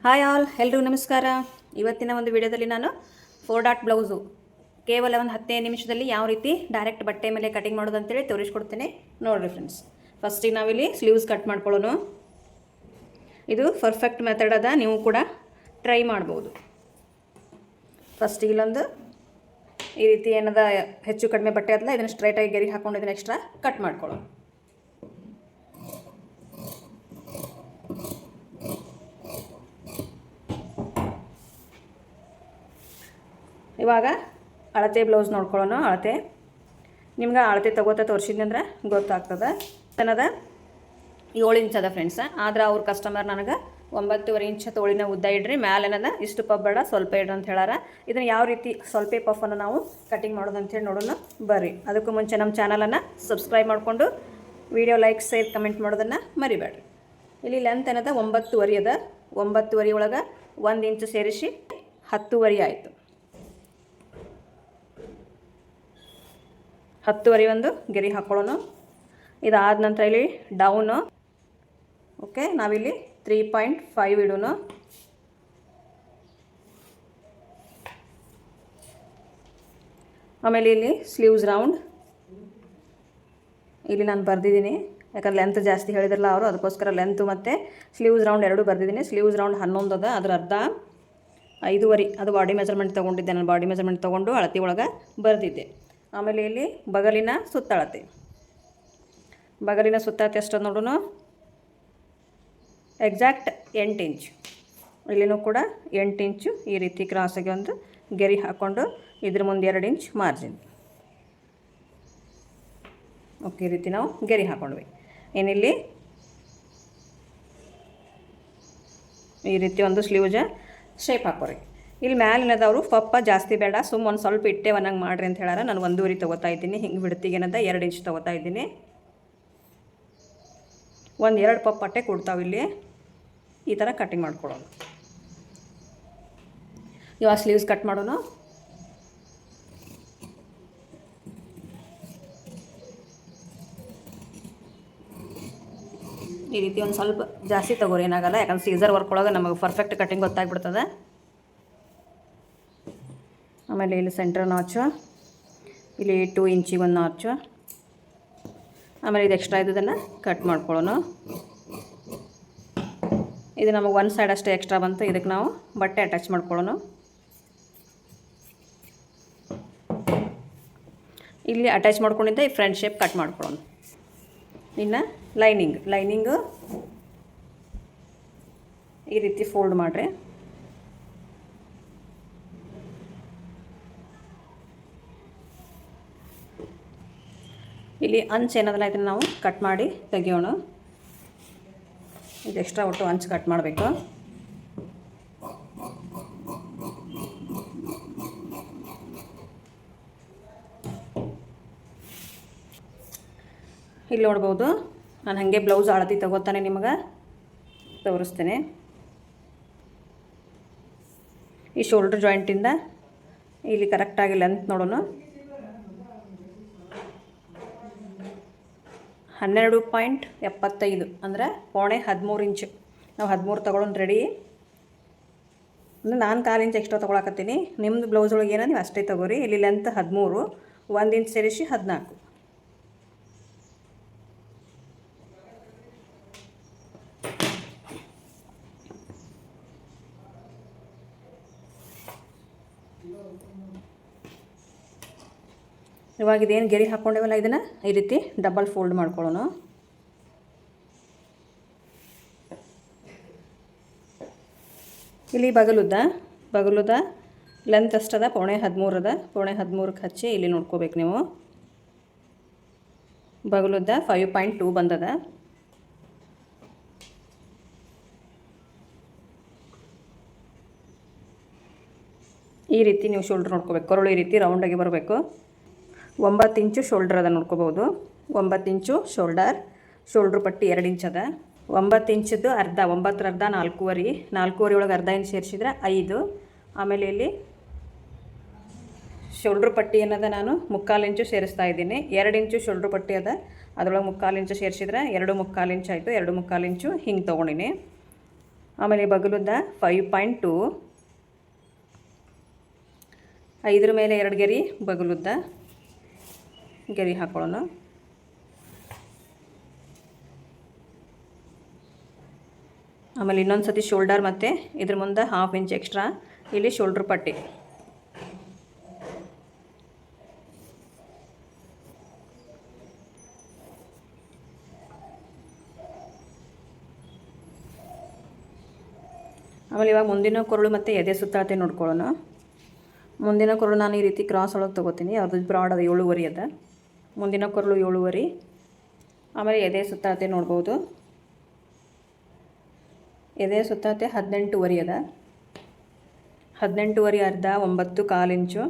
Hi all, ಎಲ್ರಿಗೂ ನಮಸ್ಕಾರ. ಇವತ್ತಿನ ಒಂದು ವಿಡಿಯೋದಲ್ಲಿ ನಾನು 4 ಡಾಟ್ ಬ್ಲೌಸು ಕೇವಲ ಒಂದು 15 ನಿಮಿಷದಲ್ಲಿ ಯಾವ ರೀತಿ ಡೈರೆಕ್ಟ್ ಬಟ್ಟೆ ಮೇಲೆ ಕಟಿಂಗ್ ಮಾಡೋದು ಅಂತೇಳಿ ತೋರಿಸ್ಕೊಡ್ತೇನೆ. ನೋಡಿರಿ ಫ್ರೆಂಡ್ಸ್, ಫಸ್ಟಿಗೆ ನಾವಿಲ್ಲಿ ಸ್ಲೀವ್ಸ್ ಕಟ್ ಮಾಡ್ಕೊಳ್ಳೋಣ. ಇದು ಪರ್ಫೆಕ್ಟ್ ಮೆಥಡ್ ಅದ, ನೀವು ಕೂಡ ಟ್ರೈ ಮಾಡ್ಬೋದು. ಫಸ್ಟಿಗೆ ಇಲ್ಲೊಂದು ಈ ರೀತಿ ಏನದ ಹೆಚ್ಚು ಕಡಿಮೆ ಬಟ್ಟೆ ಅದಲ್ಲ, ಇದನ್ನು ಸ್ಟ್ರೈಟಾಗಿ ಗೆರಿ ಹಾಕೊಂಡು ಇದನ್ನು ಎಕ್ಸ್ಟ್ರಾ ಕಟ್ ಮಾಡ್ಕೊಳ್ಳೋಣ. ಇವಾಗ ಅಳತೆ ಬ್ಲೌಸ್ ನೋಡ್ಕೊಳ್ಳೋಣ. ಅಳತೆ ನಿಮ್ಗೆ ಅಳತೆ ತಗೋತಾ ತೋರಿಸಿದ್ನಂದ್ರೆ ಗೊತ್ತಾಗ್ತದೆ. ತನದ 7 ಇಂಚ್ ಅದ ಫ್ರೆಂಡ್ಸ, ಆದ್ರೆ ಅವ್ರ ಕಸ್ಟಮರ್ ನನಗೆ 9.5 ಇಂಚ್ ತೋಳಿನ ಉದ್ದ ಇಡ್ರಿ, ಮ್ಯಾಲೇನದ ಇಷ್ಟು ಪಫ್ ಬೇಡ ಸ್ವಲ್ಪ ಇಡ್ರಿ ಅಂತ ಹೇಳಾರ. ಇದನ್ನು ಯಾವ ರೀತಿ ಸ್ವಲ್ಪ ಪಫನ್ನು ನಾವು ಕಟಿಂಗ್ ಮಾಡೋದು ಅಂಥೇಳಿ ನೋಡೋಣ ಬರ್ರಿ. ಅದಕ್ಕೂ ಮುಂಚೆ ನಮ್ಮ ಚಾನಲನ್ನು ಸಬ್ಸ್ಕ್ರೈಬ್ ಮಾಡಿಕೊಂಡು ವಿಡಿಯೋ ಲೈಕ್ ಶೇರ್ ಕಮೆಂಟ್ ಮಾಡೋದನ್ನು ಮರಿಬೇಡ್ರಿ. ಇಲ್ಲಿ ಲೆಂತ್ ಏನದ 9.5 ಅದ. 9.5 ಒಳಗೆ 1 ಇಂಚ್ ಸೇರಿಸಿ 10.5 ಆಯಿತು. 10.5 ಒಂದು ಗೆರಿ ಹಾಕೊಳ್ಳೋಣ. ಇದಾದ ನಂತರ ಇಲ್ಲಿ ಡೌನು ಓಕೆ, ನಾವಿಲ್ಲಿ 3.5 ಇಡೋಣ. ಆಮೇಲೆ ಇಲ್ಲಿ ಸ್ಲೀವ್ಸ್ ರೌಂಡ್ ಇಲ್ಲಿ ನಾನು ಬರೆದಿದ್ದೀನಿ, ಯಾಕಂದ್ರೆ ಲೆಂತ್ ಜಾಸ್ತಿ ಹೇಳಿದ್ರಲ್ಲ ಅವರು, ಅದಕ್ಕೋಸ್ಕರ ಲೆಂತು ಮತ್ತು ಸ್ಲೀವ್ಸ್ ರೌಂಡ್ ಎರಡೂ ಬರೆದಿದ್ದೀನಿ. ಸ್ಲೀವ್ಸ್ ರೌಂಡ್ 11 ಅದ, ಅದರ ಅರ್ಧ 5.5 ಅದು ಬಾಡಿ ಮೆಜರ್ಮೆಂಟ್ ತೊಗೊಂಡಿದ್ದೆ. ನಾನು ಬಾಡಿ ಮೆಜರ್ಮೆಂಟ್ ತೊಗೊಂಡು ಅಳತೆ ಒಳಗೆ ಬರೆದಿದ್ದೆ. ಆಮೇಲೆ ಇಲ್ಲಿ ಬಗಲಿನ ಸುತ್ತಳತೆ, ಬಗಲಿನ ಸುತ್ತಳತೆ ಎಷ್ಟದು ನೋಡೋಣ. Exact 8 inch. ಇಲ್ಲಿನೂ ಕೂಡ 8 ಇಂಚು ಈ ರೀತಿ ಕ್ರಾಸಾಗಿ ಒಂದು ಗೆರಿ ಹಾಕ್ಕೊಂಡು ಇದ್ರ ಮುಂದೆ 2 ಇಂಚ್ ಮಾರ್ಜಿನ್. ಓಕೆ, ಈ ರೀತಿ ನಾವು ಗೆರಿ ಹಾಕ್ಕೊಂಡ್ವಿ. ಏನಿಲ್ಲಿ ಈ ರೀತಿ ಒಂದು ಸ್ಲೀವ್ಜ ಶೇಪ್ ಹಾಕೋರಿ. ಇಲ್ಲಿ ಮ್ಯಾಲಿನದವರು ಪಪ್ಪ ಜಾಸ್ತಿ ಬೇಡ, ಒಂದು ಸ್ವಲ್ಪ ಇಟ್ಟೆ ಒನ್ನಂಗೆ ಮಾಡಿರಿ ಅಂತ ಹೇಳಾರ. ನಾನು 1.5 ತೊಗೋತಾ ಇದ್ದೀನಿ. ಹಿಂಗೆ ಬಿಡ್ತಿಗೆ ಏನದ 2 ಇಂಚ್ ತೊಗೋತಾ ಇದ್ದೀನಿ. 1-2 ಪಪ್ ಪಟ್ಟೆ ಕೊಡ್ತಾವೆ ಇಲ್ಲಿ. ಈ ಥರ ಕಟ್ಟಿಂಗ್ ಮಾಡ್ಕೊಳ್ಳೋಣ. ಇವಾಗ ಸ್ಲೀವ್ಸ್ ಕಟ್ ಮಾಡೋಣ. ಈ ರೀತಿ ಒಂದು ಸ್ವಲ್ಪ ಜಾಸ್ತಿ ತಗೋರಿ, ಏನಾಗಲ್ಲ. ಯಾಕಂದ್ರೆ ಸೀಸರ್ ವರ್ಕ್ ಒಳಗೆ ನಮಗೆ ಪರ್ಫೆಕ್ಟ್ ಕಟ್ಟಿಂಗ್ ಗೊತ್ತಾಗ್ಬಿಡ್ತದೆ. ಆಮೇಲೆ ಇಲ್ಲಿ ಸೆಂಟರ್ ನಾಚು, ಇಲ್ಲಿ 2 ಇಂಚಿಗೆ ಒಂದು ನಾಚು. ಆಮೇಲೆ ಇದು ಎಕ್ಸ್ಟ್ರಾ ಇದ್ದದನ್ನು ಕಟ್ ಮಾಡ್ಕೊಳ್ಳೋಣ. ಇದು ನಮಗೆ ಒಂದು ಸೈಡ್ ಅಷ್ಟೇ ಎಕ್ಸ್ಟ್ರಾ ಬಂತು, ಇದಕ್ಕೆ ನಾವು ಬಟ್ಟೆ ಅಟ್ಯಾಚ್ ಮಾಡ್ಕೊಳ್ಳೋಣ. ಇಲ್ಲಿ ಅಟ್ಯಾಚ್ ಮಾಡ್ಕೊಂಡಿದ್ದೆ ಈ ಫ್ರಂಟ್ ಶೇಪ್ ಕಟ್ ಮಾಡ್ಕೊಳ್ಳೋಣ. ಇನ್ನು ಲೈನಿಂಗು ಈ ರೀತಿ ಫೋಲ್ಡ್ ಮಾಡಿರಿ. ಇಲ್ಲಿ ಅಂಚು ಏನದಲ್ಲ ಇದನ್ನು ನಾವು ಕಟ್ ಮಾಡಿ ತೆಗಿಯೋಣ. ಇದು ಎಕ್ಸ್ಟ್ರಾ ಒಟ್ಟು ಅಂಚು ಕಟ್ ಮಾಡಬೇಕು. ಇಲ್ಲಿ ನೋಡ್ಬೋದು, ನಾನು ಹಾಗೆ ಬ್ಲೌಸ್ ಅಳತೆ ತಗೋತಾನೆ ನಿಮಗೆ ತೋರಿಸ್ತೇನೆ. ಈ ಶೋಲ್ಡ್ರ್ ಜಾಯಿಂಟಿಂದ ಇಲ್ಲಿ ಕರೆಕ್ಟಾಗಿ ಲೆಂತ್ ನೋಡೋಣ. 12.75 ಅಂದರೆ 13.25 ಇಂಚು. ನಾವು 13 ತೊಗೊಳೋಣ ರೆಡಿ. ಅಂದರೆ ನಾನು 1/4 ಇಂಚ್ ಎಕ್ಸ್ಟ್ರಾ ತೊಗೊಳಕತ್ತೀನಿ. ನಿಮ್ಮದು ಬ್ಲೌಸ್ ಒಳಗೆ ಏನೋ ನೀವು ಅಷ್ಟೇ ತೊಗೋರಿ. ಇಲ್ಲಿ ಲೆಂತ್ 13, 1 ಇಂಚ್ ಸೇರಿಸಿ 14. ಇವಾಗ ಇದೇನು ಗೆರಿ ಹಾಕ್ಕೊಂಡೇವಲ್ಲ, ಇದನ್ನು ಈ ರೀತಿ ಡಬಲ್ ಫೋಲ್ಡ್ ಮಾಡ್ಕೊಳ್ಳೋಣ. ಇಲ್ಲಿ ಬಗಲುದ ಲೆಂತ್ ಅಷ್ಟದ 13.5 ಅದ. 13.5ಕ್ಕೆ ಹಚ್ಚಿ ಇಲ್ಲಿ ನೋಡ್ಕೋಬೇಕು ನೀವು. ಬಗಲುದ 5.2 ಬಂದದ. ಈ ರೀತಿ ನೀವು ಶೋಲ್ಡ್ರ್ ನೋಡ್ಕೋಬೇಕು. ಕೊರಳು ಈ ರೀತಿ ರೌಂಡಾಗಿ ಬರಬೇಕು. 9 ಇಂಚು ಶೋಲ್ಡರ್ ಅದ ನೋಡ್ಕೋಬೋದು. 9 ಇಂಚು ಶೋಲ್ಡ್ರ್ ಪಟ್ಟಿ 2 ಇಂಚ್ ಅದ. 9 ಇಂಚದ್ದು ಅರ್ಧ, 9ರ ಅರ್ಧ 4.5. 4.5 ಒಳಗೆ ಅರ್ಧ ಇಂಚ್ ಸೇರಿಸಿದ್ರೆ 5. ಆಮೇಲೆ ಇಲ್ಲಿ ಶೋಲ್ಡ್ರ್ ಪಟ್ಟಿ ಏನದ ನಾನು 3/4 ಇಂಚು ಸೇರಿಸ್ತಾ ಇದ್ದೀನಿ. 2 ಇಂಚು ಶೋಲ್ಡ್ರ್ ಪಟ್ಟಿ ಅದ, ಅದರೊಳಗೆ 3/4 ಇಂಚು ಸೇರಿಸಿದ್ರೆ 2 3/4 ಇಂಚ್ ಆಯಿತು. 2 3/4 ಇಂಚು ಹಿಂಗೆ ತೊಗೊಂಡಿನಿ. ಆಮೇಲೆ ಬಗಲುದ್ದ 5.2, 5 ಮೇಲೆ 2 ಗೆರೆ ಬಗಲುದ್ದ ಗೆರೆ ಹಾಕೊಳ್ಳೋಣ. ಆಮೇಲೆ ಇನ್ನೊಂದು ಸತಿ ಶೋಲ್ಡರ್ ಮತ್ತು ಇದ್ರ ಮುಂದೆ 1/2 ಇಂಚ್ ಎಕ್ಸ್ಟ್ರಾ ಇಲ್ಲಿ ಶೋಲ್ಡ್ರ್ ಪಟ್ಟಿ. ಆಮೇಲೆ ಇವಾಗ ಮುಂದಿನ ಕೊರಳು ಮತ್ತು ಎದೆ ಸುತ್ತಳತೆ ನೋಡ್ಕೊಳ್ಳೋಣ. ಮುಂದಿನ ಕೊರಳು ನಾನು ಈ ರೀತಿ ಕ್ರಾಸ್ ಒಳಗೆ ತೊಗೋತೀನಿ. ಅದು ಬ್ರಾಡ್ ಅದು 7.5 ಅದ. ಮುಂದಿನ ಕೊರಳು 7.5. ಆಮೇಲೆ ಎದೆ ಸುತ್ತಳತೆ ನೋಡ್ಬೋದು. ಎದೆ ಸುತ್ತಳತೆ 18.5 ಅದ. 18.5 ಅರ್ಧ 9.25 ಇಂಚು,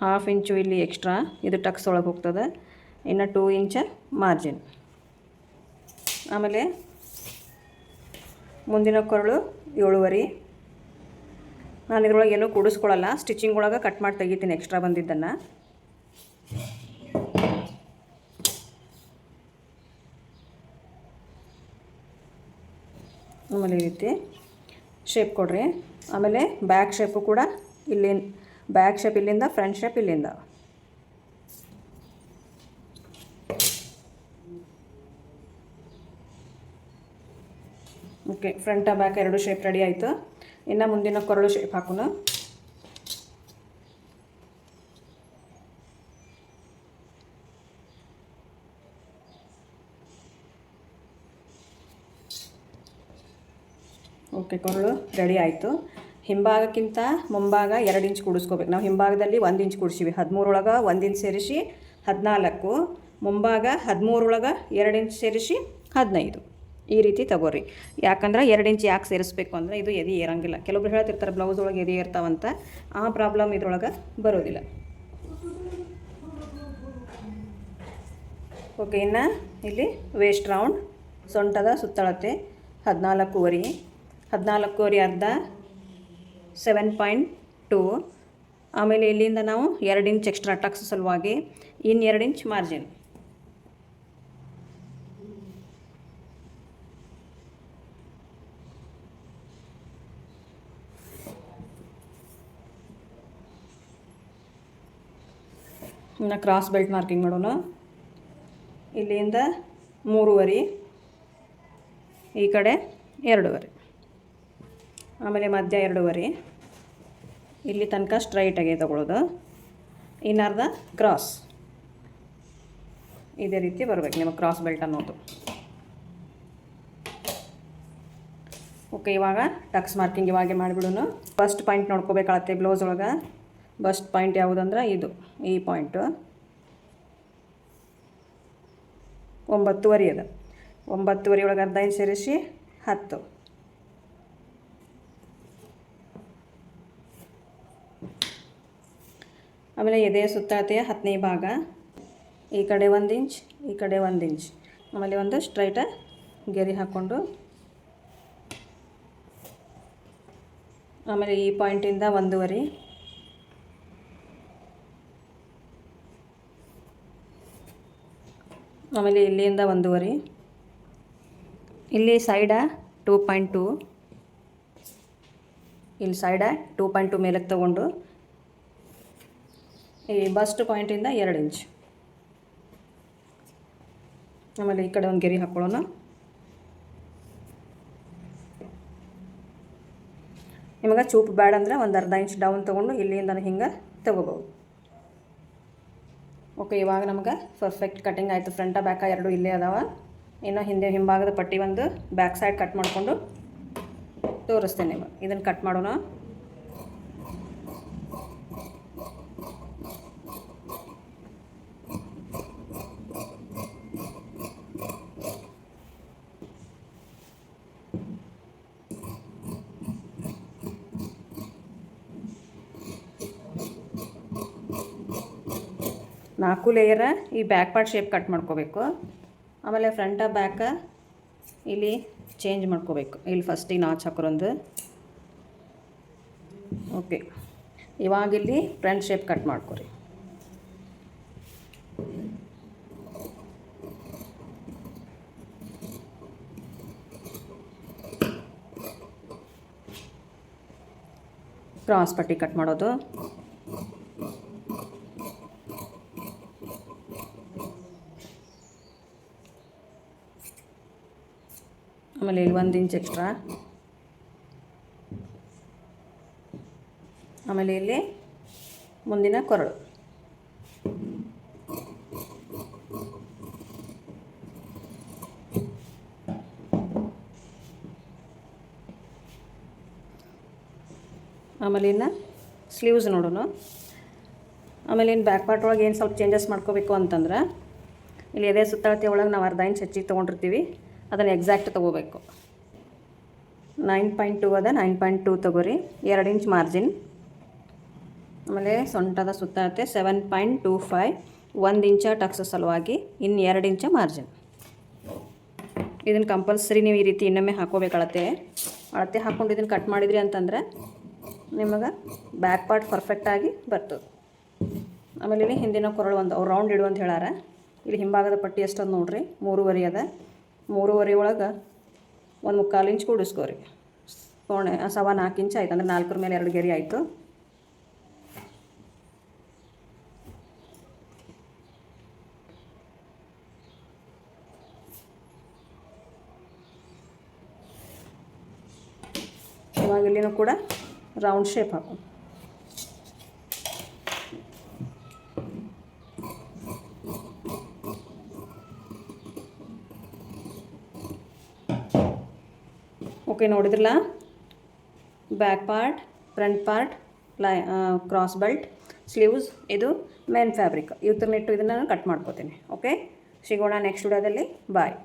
1/2 ಇಂಚು ಇಲ್ಲಿ ಎಕ್ಸ್ಟ್ರಾ, ಇದು ಟಕ್ಸ್ ಒಳಗೆ ಹೋಗ್ತದೆ. ಇನ್ನು 2 ಇಂಚ್ ಮಾರ್ಜಿನ್. ಆಮೇಲೆ ಮುಂದಿನ ಕೊರಳು 7.5. ನಾನು ಇದ್ರೊಳಗೆ ಏನೂ ಕೂಡಿಸ್ಕೊಳ್ಳಲ್ಲ, ಸ್ಟಿಚಿಂಗ್ ಒಳಗೆ ಕಟ್ ಮಾಡಿ ತೆಗಿತೀನಿ ಎಕ್ಸ್ಟ್ರಾ ಬಂದಿದ್ದನ್ನು. ಆಮೇಲೆ ಈ ರೀತಿ ಶೇಪ್ ಕೊಡ್ರಿ. ಆಮೇಲೆ ಬ್ಯಾಕ್ ಶೇಪು ಕೂಡ ಇಲ್ಲಿ, ಬ್ಯಾಕ್ ಶೇಪ್ ಇಲ್ಲಿಂದ, ಫ್ರಂಟ್ ಶೇಪ್ ಇಲ್ಲಿಂದ. ಓಕೆ, ಫ್ರಂಟ ಬ್ಯಾಕ್ 2 ಶೇಪ್ ರೆಡಿ ಆಯಿತು. ಇನ್ನು ಮುಂದಿನ ಕೊರಳು ಶೇಪ್ ಹಾಕೋಣ. ಓಕೆ, ಕೊರಳು ರೆಡಿ ಆಯಿತು. ಹಿಂಭಾಗಕ್ಕಿಂತ ಮುಂಭಾಗ 2 ಇಂಚ್ ಕೂಡಿಸ್ಕೋಬೇಕು. ನಾವು ಹಿಂಭಾಗದಲ್ಲಿ 1 ಇಂಚ್ ಕೂಡಿಸಿವಿ. 13 ಒಳಗೆ 1 ಇಂಚ್ ಸೇರಿಸಿ 14, ಮುಂಭಾಗ 13 ಒಳಗೆ 2 ಇಂಚ್ ಸೇರಿಸಿ 15. ಈ ರೀತಿ ತಗೋರಿ. ಯಾಕಂದ್ರೆ 2 ಇಂಚ್ ಯಾಕೆ ಸೇರಿಸ್ಬೇಕು ಅಂದರೆ ಇದು ಎದೆ ಏರಂಗಿಲ್ಲ. ಕೆಲವೊಬ್ರು ಹೇಳ್ತಿರ್ತಾರೆ ಬ್ಲೌಸ್ ಒಳಗೆ ಎದೆ ಏರ್ತಾವಂತ. ಆ ಪ್ರಾಬ್ಲಮ್ ಇದ್ರೊಳಗೆ ಬರೋದಿಲ್ಲ. ಓಕೆ, ಇನ್ನು ಇಲ್ಲಿ ವೇಸ್ಟ್ ರೌಂಡ್, ಸೊಂಟದ ಸುತ್ತಳತೆ 14.5. 14.5 ಅರ್ಧ 7.2. ಆಮೇಲೆ ಇಲ್ಲಿಂದ ನಾವು 2 ಇಂಚ್ ಎಕ್ಸ್ಟ್ರಾ ಟಕ್ಸ್ ಸಲುವಾಗಿ ಇನ್ನು 2 ಇಂಚ್ ಮಾರ್ಜಿನ್. ಇನ್ನು ಕ್ರಾಸ್ ಬೆಲ್ಟ್ ಮಾರ್ಕಿಂಗ್ ಮಾಡೋಣ. ಇಲ್ಲಿಂದ 3.5, ಈ ಕಡೆ 2.5, ಆಮೇಲೆ ಮಧ್ಯ 2.5. ಇಲ್ಲಿ ತನಕ ಸ್ಟ್ರೈಟಾಗಿ ತಗೊಳ್ಳೋದು. ಇನ್ನು ಅರ್ಧ ಕ್ರಾಸ್. ಇದೇ ರೀತಿ ಬರಬೇಕು ನಿಮಗೆ ಕ್ರಾಸ್ ಬೆಲ್ಟ್ ಅನ್ನೋದು. ಓಕೆ, ಇವಾಗ ಟಕ್ಸ್ ಮಾರ್ಕಿಂಗ್ ಇವಾಗೆ ಮಾಡಿಬಿಡೋಣ. ಫಸ್ಟ್ ಪಾಯಿಂಟ್ ನೋಡ್ಕೋಬೇಕಾಗತ್ತೆ ಬ್ಲೌಸ್ ಒಳಗೆ. ಫಸ್ಟ್ ಪಾಯಿಂಟ್ ಯಾವುದಂದ್ರೆ ಇದು, ಈ ಪಾಯಿಂಟು 9.5 ಅದ. 9.5 ಒಳಗೆ ಅರ್ಧ ಇಂಚ್ ಸೇರಿಸಿ 10. ಆಮೇಲೆ ಎದೆಯ ಸುತ್ತಳತೆಯ 10ನೇ ಭಾಗ, ಈ ಕಡೆ 1 ಇಂಚ್, ಈ ಕಡೆ 1 ಇಂಚ್. ಆಮೇಲೆ ಒಂದು ಸ್ಟ್ರೈಟ ಗೆರೆ ಹಾಕ್ಕೊಂಡು, ಆಮೇಲೆ ಈ ಪಾಯಿಂಟಿಂದ 1.5, ಆಮೇಲೆ ಇಲ್ಲಿಂದ 1.5, ಇಲ್ಲಿ ಸೈಡ 2.2, ಇಲ್ಲಿ ಸೈಡ 2.2 ಮೇಲಕ್ಕೆ ತಗೊಂಡು ಈ ಬಸ್ಟ್ ಪಾಯಿಂಟಿಂದ 2 ಇಂಚ್. ಆಮೇಲೆ ಈ ಕಡೆ ಒಂದು ಗೆರೆ ಹಾಕ್ಕೊಳ್ಳೋಣ. ನಿಮಗೆ ಚೂಪ್ ಬ್ಯಾಡ್ ಅಂದರೆ ಒಂದು ಅರ್ಧ ಇಂಚ್ ಡೌನ್ ತೊಗೊಂಡು ಇಲ್ಲಿಂದ ಹಿಂಗೆ ತಗೋಬೋದು. ಓಕೆ, ಇವಾಗ ನಮ್ಗೆ ಪರ್ಫೆಕ್ಟ್ ಕಟಿಂಗ್ ಆಯಿತು. ಫ್ರಂಟ ಬ್ಯಾಕ 2 ಇಲ್ಲೇ ಅದಾವ. ಇನ್ನು ಹಿಂಭಾಗದ ಪಟ್ಟಿ ಒಂದು ಬ್ಯಾಕ್ ಸೈಡ್ ಕಟ್ ಮಾಡಿಕೊಂಡು ತೋರಿಸ್ತೇನೆ. ಇದನ್ನು ಕಟ್ ಮಾಡೋಣ. ನಾಲ್ಕು ಲೇಯರ ಈ ಬ್ಯಾಕ್ ಪಾರ್ಟ್ ಶೇಪ್ ಕಟ್ ಮಾಡ್ಕೋಬೇಕು. ಆಮೇಲೆ ಫ್ರಂಟ ಬ್ಯಾಕ ಇಲ್ಲಿ ಚೇಂಜ್ ಮಾಡ್ಕೋಬೇಕು. ಇಲ್ಲಿ ಫಸ್ಟಿಗೆ ನಾಚ್ ಹಾಕೋರೊಂದು. ಓಕೆ, ಇವಾಗ ಇಲ್ಲಿ ಫ್ರಂಟ್ ಶೇಪ್ ಕಟ್ ಮಾಡ್ಕೊರಿ. ಕ್ರಾಸ್ ಪಟ್ಟಿ ಕಟ್ ಮಾಡೋದು. ಆಮೇಲೆ ಇಲ್ಲಿ 1 ಇಂಚ್ ಎಕ್ಸ್ಟ್ರಾ. ಆಮೇಲೆ ಇಲ್ಲಿ ಮುಂದಿನ ಕೊರಳು. ಆಮೇಲೆ ಇನ್ನು ಸ್ಲೀವ್ಸ್ ನೋಡೋಣ. ಆಮೇಲೆ ಇನ್ನು ಬ್ಯಾಕ್ ಪಾರ್ಟ್ ಒಳಗೆ ಏನು ಸ್ವಲ್ಪ ಚೇಂಜಸ್ ಮಾಡ್ಕೋಬೇಕು ಅಂತಂದ್ರೆ, ಇಲ್ಲಿ ಎದೆ ಸುತ್ತಳತೆ ಒಳಗೆ ನಾವು ಅರ್ಧ ಇಂಚ್ ಹೆಚ್ಚಿಗೆ ತೊಗೊಂಡಿರ್ತೀವಿ, ಅದನ್ನು ಎಕ್ಸಾಕ್ಟ್ ತೊಗೋಬೇಕು. 9.2 ಅದ, 9.2 ತೊಗೋರಿ. 2 ಇಂಚ್ ಮಾರ್ಜಿನ್. ಆಮೇಲೆ ಸೊಂಟದ ಸುತ್ತಳತೆ 7.25, 1 ಇಂಚ ಟಕ್ಸ್ ಸಲುವಾಗಿ, ಇನ್ನು 2 ಇಂಚ ಮಾರ್ಜಿನ್. ಇದನ್ನು ಕಂಪಲ್ಸರಿ ನೀವು ಈ ರೀತಿ ಇನ್ನೊಮ್ಮೆ ಹಾಕೋಬೇಕು. ಅಳತೆ ಹಾಕ್ಕೊಂಡು ಇದನ್ನು ಕಟ್ ಮಾಡಿದ್ರಿ ಅಂತಂದ್ರೆ ನಿಮಗೆ ಬ್ಯಾಕ್ ಪಾರ್ಟ್ ಪರ್ಫೆಕ್ಟಾಗಿ ಬರ್ತದೆ. ಆಮೇಲೆ ಇಲ್ಲಿ ಹಿಂದಿನ ಕೊರಳು ಅವ್ರು ರೌಂಡ್ ಇಡು ಅಂತ ಹೇಳಾರ. ಇಲ್ಲಿ ಹಿಂಭಾಗದ ಪಟ್ಟಿ ಎಷ್ಟೊಂದು ನೋಡ್ರಿ, 3.5 ಅದ. 3.5 ಒಳಗೆ 1/4 ಇಂಚ್ ಕೂಡಿಸ್ಕೋರಿ. 4 ಇಂಚ್ ಆಯ್ತು, ಅಂದ್ರೆ 4 ಮೇಲೆ 2 ಗೆರೆ ಆಯಿತು. ಇವಾಗ ಇಲ್ಲಿನೂ ಕೂಡ ರೌಂಡ್ ಶೇಪ್ ಹಾಕು. ಓಕೆ, ನೋಡಿದ್ರಲ್ಲ, back part, front part, cross belt, sleeves, ಇದು ಮೇನ್ ಫ್ಯಾಬ್ರಿಕ್. ಇವತ್ತರನಿಟ್ಟು ಇದನ್ನು ಕಟ್ ಮಾಡ್ಕೋತೀನಿ. ಓಕೆ, ಸಿಗೋಣ ನೆಕ್ಸ್ಟ್ ವಿಡಿಯೋದಲ್ಲಿ. ಬಾಯ್.